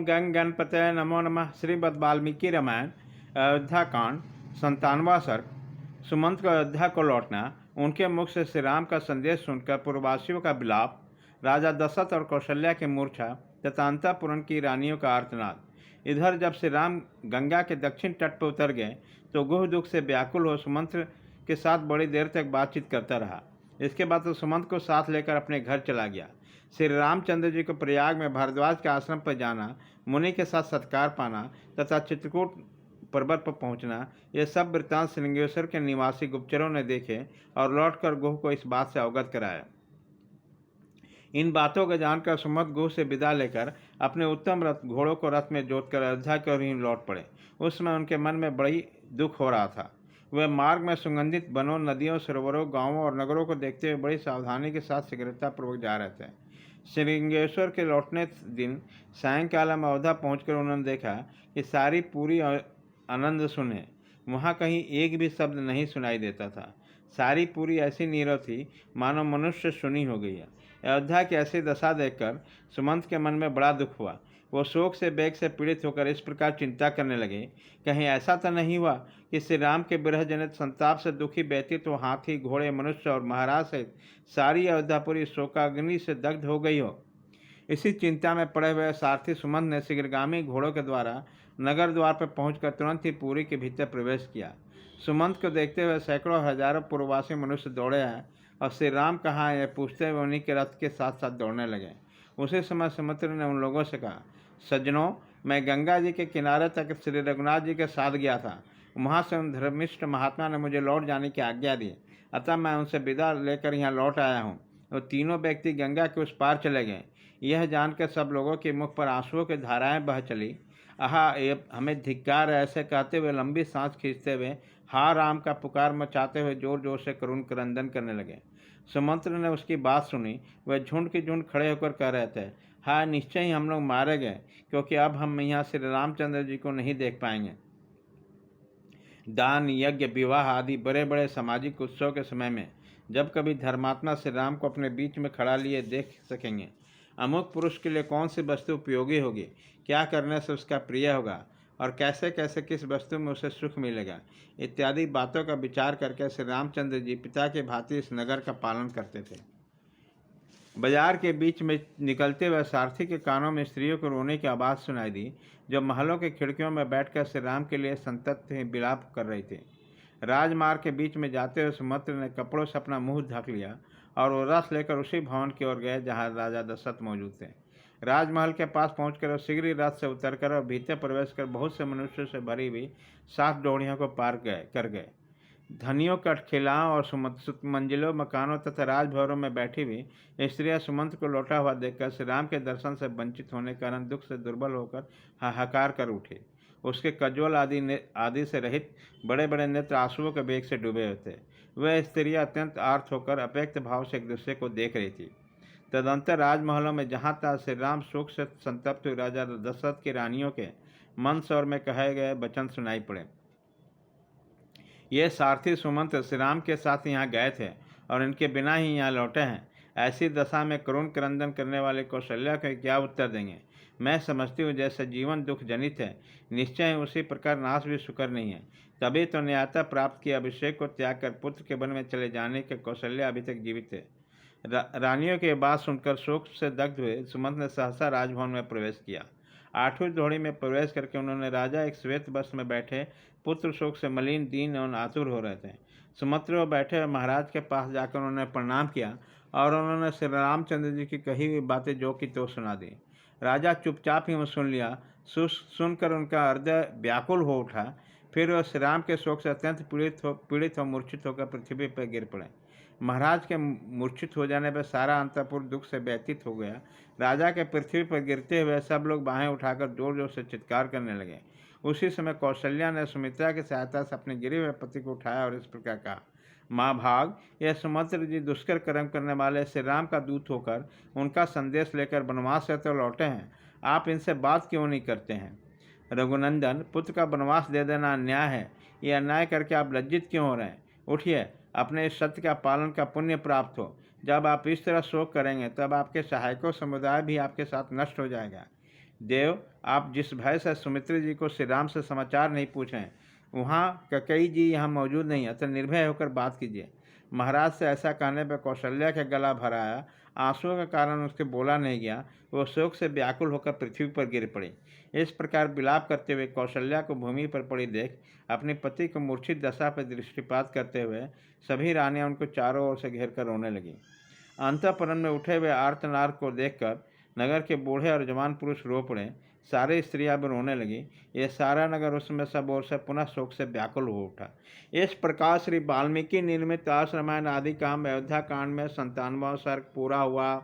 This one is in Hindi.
गंग गणपतये नमो नमः। श्रीमद् वाल्मीकि रामायण अयोध्या कांड 97वां सर्ग। सुमंत का अयोध्या को लौटना, उनके मुख से श्री राम का संदेश सुनकर पूर्ववासियों का विलाप, राजा दशरथ और कौशल्या की मूर्छा तथा अंतःपुर की रानियों का आर्तनाद। इधर जब श्री राम गंगा के दक्षिण तट पर उतर गए तो गुह दुख से व्याकुल हो सुमंत के साथ बड़ी देर तक बातचीत करता रहा। इसके बाद तो सुमंत को साथ लेकर अपने घर चला गया। श्री रामचंद्र जी को प्रयाग में भारद्वाज के आश्रम पर जाना, मुनि के साथ सत्कार पाना तथा चित्रकूट पर्वत पर पहुंचना, ये सब वृत्तांत श्रृंगेश्वर के निवासी गुप्तचरों ने देखे और लौटकर गुह को इस बात से अवगत कराया। इन बातों को जानकर सुमंत गुह से विदा लेकर अपने उत्तम रथ घोड़ों को रथ में जोतकर अयोध्या की ओर ही लौट पड़े। उस समय उनके मन में बड़ी दुख हो रहा था। वे मार्ग में सुगंधित वनों, नदियों, सरोवरों, गांवों और नगरों को देखते हुए बड़ी सावधानी के साथ शीघ्रतापूर्वक जा रहे थे। श्रृंगेश्वर के लौटने दिन सायंकाल में अयोध्या पहुंचकर उन्होंने देखा कि सारी पूरी आनंद सुने, वहाँ कहीं एक भी शब्द नहीं सुनाई देता था। सारी पूरी ऐसी नीरव थी मानो मनुष्य सुनी हो गई है। अयोध्या की ऐसी दशा देखकर सुमंत के मन में बड़ा दुख हुआ। वो शोक से बेग से पीड़ित होकर इस प्रकार चिंता करने लगे, कहीं ऐसा तो नहीं हुआ कि श्री राम के विरह जनित संताप से दुखी व्यतीत तो हाथी, घोड़े, मनुष्य और महाराज सहित सारी अयोध्यापुरी शोकाग्नि से दग्ध हो गई हो। इसी चिंता में पड़े हुए सारथी सुमंत ने शीघ्रगामी घोड़ों के द्वारा नगर द्वार पर पहुंचकर तुरंत ही पुरी के भीतर प्रवेश किया। सुमंत को देखते हुए सैकड़ों हजारों पूर्ववासी मनुष्य दौड़े आए और श्री राम कहाँ है पूछते हुए उन्हीं के रथ के साथ साथ दौड़ने लगे। उसी समय सुमित्र ने उन लोगों से कहा, सज्जनों, मैं गंगा जी के किनारे तक श्री रघुनाथ जी के साथ गया था। वहाँ से उन धर्मिष्ठ महात्मा ने मुझे लौट जाने की आज्ञा दी, अतः मैं उनसे विदा लेकर यहाँ लौट आया हूँ। वो तीनों व्यक्ति गंगा के उस पार चले गए। यह जानकर सब लोगों के मुख पर आंसुओं की धाराएं बह चली। आहा, ये हमें धिक्कार है, ऐसे कहते हुए लंबी सांस खींचते हुए हा राम का पुकार मचाते हुए जोर जोर से करुण क्रंदन करने लगे। सुमंत्र ने उसकी बात सुनी। वह झुंड के झुंड खड़े होकर कह रहे थे, हाँ, निश्चय ही हम लोग मारे गए, क्योंकि अब हम यहाँ श्री रामचंद्र जी को नहीं देख पाएंगे। दान, यज्ञ, विवाह आदि बड़े बड़े सामाजिक उत्सव के समय में जब कभी धर्मात्मा श्री राम को अपने बीच में खड़ा लिए देख सकेंगे। अमुक पुरुष के लिए कौन सी वस्तु उपयोगी होगी, क्या करने से उसका प्रिय होगा और कैसे कैसे किस वस्तु में उसे सुख मिलेगा, इत्यादि बातों का विचार करके श्री रामचंद्र जी पिता के भांति इस नगर का पालन करते थे। बाजार के बीच में निकलते हुए सारथी के कानों में स्त्रियों को रोने की आवाज़ सुनाई दी, जो महलों के खिड़कियों में बैठकर श्री राम के लिए संतप्त विलाप कर रही थी। राजमार्ग के बीच में जाते हुए सुमित्र ने कपड़ों से अपना मुंह ढक लिया और वो रथ लेकर उसी भवन की ओर गए जहाँ राजा दशरथ मौजूद थे। राजमहल के पास पहुंचकर वो शीघ्र ही रथ से उतरकर और भीतर प्रवेश कर बहुत से मनुष्यों से भरी हुई 7 ड्योढ़ियों को पार कर गए। धनियों, कठखिलाओं और मंजिलों, मकानों तथा राजभवनों में बैठी हुई स्त्रियां सुमंत को लौटा हुआ देखकर श्री राम के दर्शन से वंचित होने के कारण दुख से दुर्बल होकर हाहाकार कर उठे। उसके कज्ज्वल आदि से रहित बड़े बड़े नेत्र आंसुओं के वेग से डूबे हुए थे। वह स्त्रियां अत्यंत आर्त होकर अव्यक्त भाव से एक दूसरे को देख रही थी। तदंतर राजमहलों में जहाँ तहाँ श्री राम शोक से संतप्त हुए राजा दशरथ की रानियों के मन स्वर में कहे गए वचन सुनाई पड़े। ये सारथी सुमंत श्री राम के साथ यहाँ गए थे और इनके बिना ही यहाँ लौटे हैं। ऐसी दशा में करुण क्रंदन करने वाले कौशल्या को क्या उत्तर देंगे। मैं समझती हूँ जैसे जीवन दुख जनित है, निश्चय उसी प्रकार नाश भी सुकर नहीं है। तभी तो न्यायता प्राप्त किए अभिषेक को त्याग कर पुत्र के वन में चले जाने के कौशल्या अभी तक जीवित है। रानियों की बात सुनकर शोक से दग्ध हुए सुमंत ने सहसा राजभवन में प्रवेश किया। 8वीं ड्योढ़ी में प्रवेश करके उन्होंने राजा एक श्वेत वस्त्र में बैठे पुत्र शोक से मलिन, दीन एवं आतुर हो रहे थे। सुमंत्र बैठे हुए महाराज के पास जाकर उन्होंने प्रणाम किया और उन्होंने श्री रामचंद्र जी की कही हुई बातें जो की तो सुना दी। राजा चुपचाप ही सुन लिया। सुनकर उनका हृदय व्याकुल हो उठा। फिर वह श्री राम के शोक से अत्यंत पीड़ित हो मूर्छित होकर पृथ्वी पर गिर पड़े। महाराज के मूर्छित हो जाने पर सारा अंतःपुर दुख से व्यतीत हो गया। राजा के पृथ्वी पर गिरते हुए सब लोग बाहें उठाकर जोर जोर से चित्कार करने लगे। उसी समय कौशल्या ने सुमित्रा की सहायता से अपने गिरे हुए पति को उठाया और इस प्रकार कहा, माँ भाग, यह सुमंत्र जी दुष्कर कर्म करने वाले श्री राम का दूत होकर उनका संदेश लेकर वनवास से तो लौटे हैं, आप इनसे बात क्यों नहीं करते हैं। रघुनंदन, पुत्र का वनवास दे देना अन्याय है। ये अन्याय करके आप लज्जित क्यों हो रहे हैं। उठिए, अपने इस सत्य का पालन का पुण्य प्राप्त हो। जब आप इस तरह शोक करेंगे तब आपके सहायकों समुदाय भी आपके साथ नष्ट हो जाएगा। देव, आप जिस भय से सुमित्रा जी को श्री राम से समाचार नहीं पूछें, वहाँ कैकेयी जी यहाँ मौजूद नहीं, अतः निर्भय होकर बात कीजिए। महाराज से ऐसा कहने पर कौशल्या का गला भर आया। आंसुओं के कारण उसके बोला नहीं गया। वो शोक से व्याकुल होकर पृथ्वी पर गिर पड़ी। इस प्रकार विलाप करते हुए कौशल्या को भूमि पर पड़ी देख अपने पति को मूर्छित दशा पर दृष्टिपात करते हुए सभी रानियां उनको चारों ओर से घेर कर रोने लगीं। अंतःपुर में उठे हुए आर्तनाद को देखकर नगर के बूढ़े और जवान पुरुष रो पड़े। सारी स्त्रियां भी रोने लगी। ये सारा नगर उसमें सब ओर से पुनः शोक से व्याकुल हो उठा। इस प्रकार श्री वाल्मीकि निर्मित आस रामायण आदि काव्य अयोध्या कांड में 97वां सर्ग पूरा हुआ।